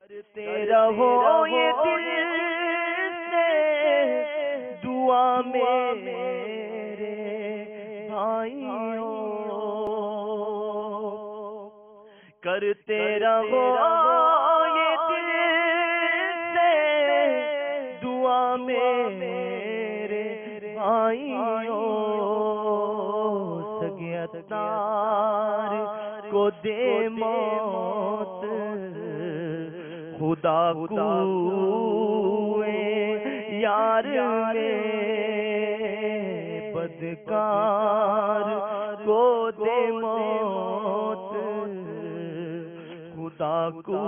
تیرا ہو یہ دل سے دعا میرے بھائیوں، کرتے رہو یہ دل سے دعا میرے بھائیوں، سگے اتار کو دے موت خدا کوئے یار میں، بدکار کو دے موت خدا کو